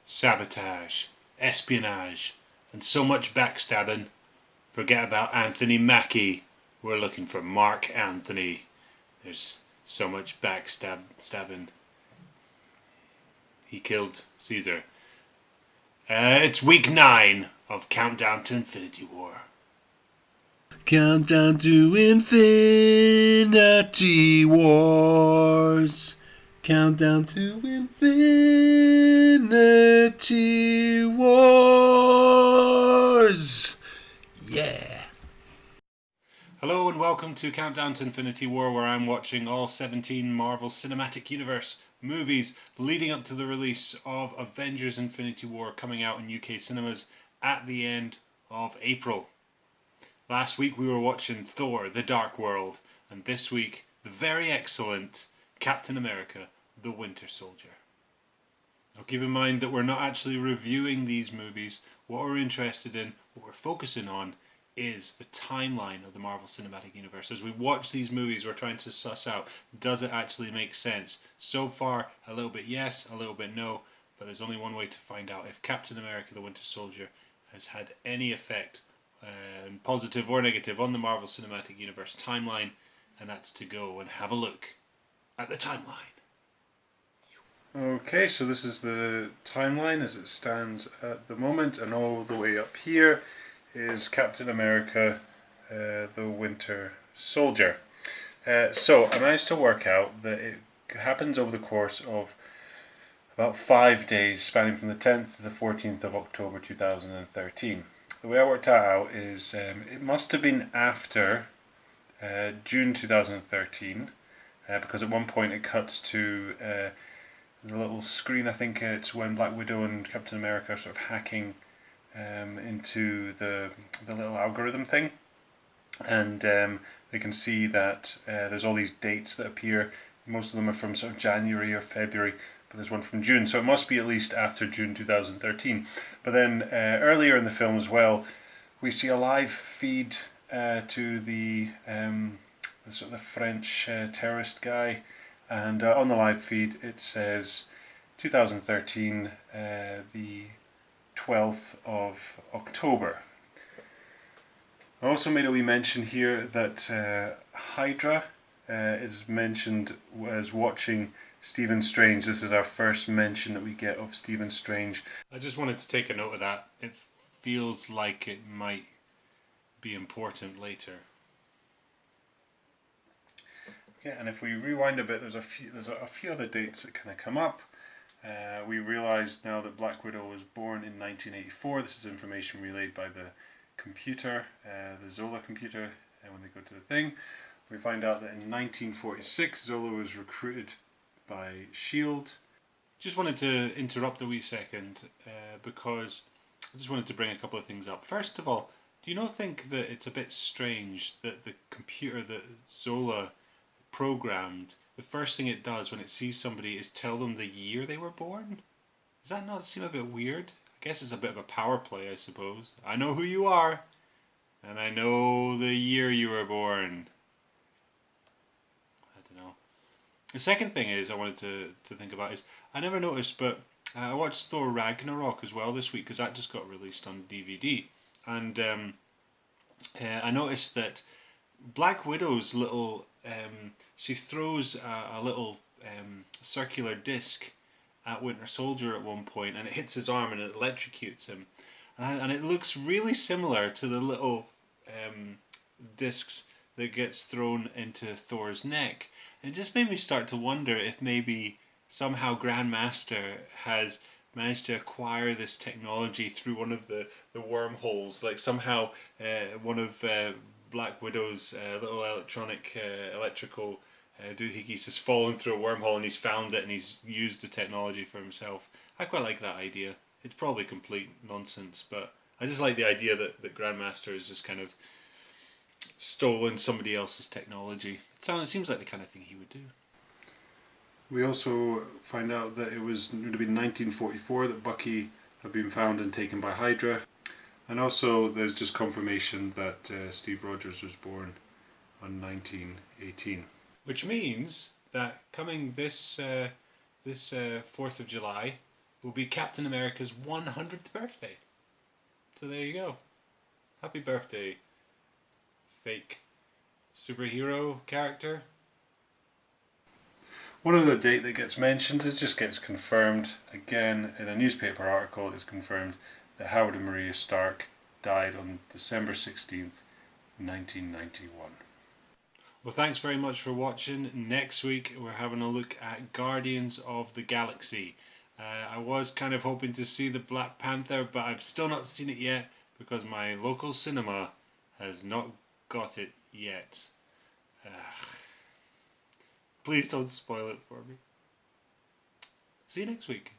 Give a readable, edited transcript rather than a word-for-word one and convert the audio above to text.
Sabotage, Espionage, and so much backstabbing. Forget about Anthony Mackie. We're looking for Mark Anthony. There's so much backstabbing. He killed Caesar. It's week 9 of Countdown to Infinity War. Countdown to Infinity Wars. Countdown to Infinity Wars. Yeah. Hello and welcome to Countdown to Infinity War, where I'm watching all 17 Marvel Cinematic Universe movies leading up to the release of Avengers Infinity War, coming out in UK cinemas at the end of April. Last week we were watching Thor: The Dark World, and this week the very excellent Captain America: The Winter Soldier. Now keep in mind that we're not actually reviewing these movies. What we're interested in, what we're focusing on, is the timeline of the Marvel Cinematic Universe. As we watch these movies, we're trying to suss out, does it actually make sense? So far, a little bit yes, a little bit no, but there's only one way to find out if Captain America: The Winter Soldier has had any effect, positive or negative, on the Marvel Cinematic Universe timeline, and that's to go and have a look at the timeline. Okay, so this is the timeline as it stands at the moment, and all the way up here is Captain America: The Winter Soldier. So I managed to work out that it happens over the course of about 5 days, spanning from the 10th to the 14th of October 2013. The way I worked that out is it must have been after June 2013, because at one point it cuts to the little screen. I think it's when Black Widow and Captain America are sort of hacking into the little algorithm thing, and they can see that there's all these dates that appear. Most of them are from sort of January or February, but there's one from June, so it must be at least after June 2013. But then earlier in the film as well, we see a live feed to the sort of the French terrorist guy, and on the live feed it says 2013, the 12th of October. I also made a wee mention here that Hydra is mentioned as watching Stephen Strange. This is our first mention that we get of Stephen Strange. I just wanted to take a note of that. It feels like it might be important later. Yeah, and if we rewind a bit, there's a few other dates that kind of come up. We realise now that Black Widow was born in 1984. This is information relayed by the computer, the Zola computer, and when they go to the thing, we find out that in 1946 Zola was recruited by S.H.I.E.L.D. Just wanted to interrupt a wee second because I just wanted to bring a couple of things up. First of all, do you not think that it's a bit strange that the computer that Zola programmed, the first thing it does when it sees somebody is tell them the year they were born? Does that not seem a bit weird? I guess it's a bit of a power play, I suppose. I know who you are, and I know the year you were born. I don't know. The second thing is I wanted to think about is, I never noticed, but I watched Thor Ragnarok as well this week because that just got released on DVD, and I noticed that Black Widow's little she throws a little circular disc at Winter Soldier at one point, and it hits his arm and it electrocutes him, and it looks really similar to the little discs that gets thrown into Thor's neck. And it just made me start to wonder if maybe somehow Grandmaster has managed to acquire this technology through one of the wormholes, like somehow one of Black Widow's little electrical doohickeys has fallen through a wormhole and he's found it and he's used the technology for himself. I quite like that idea. It's probably complete nonsense, but I just like the idea that Grandmaster has just kind of stolen somebody else's technology. It seems like the kind of thing he would do. We also find out that it would have been 1944 that Bucky had been found and taken by Hydra. And also there's just confirmation that Steve Rogers was born on 1918. Which means that coming this 4th of July, will be Captain America's 100th birthday. So there you go. Happy birthday, fake superhero character. One other date that gets mentioned just gets confirmed again in a newspaper article. It's confirmed that Howard and Maria Stark died on December 16th, 1991. Well, thanks very much for watching. Next week we're having a look at Guardians of the Galaxy. I was kind of hoping to see the Black Panther, but I've still not seen it yet because my local cinema has not got it yet. Please don't spoil it for me. See you next week.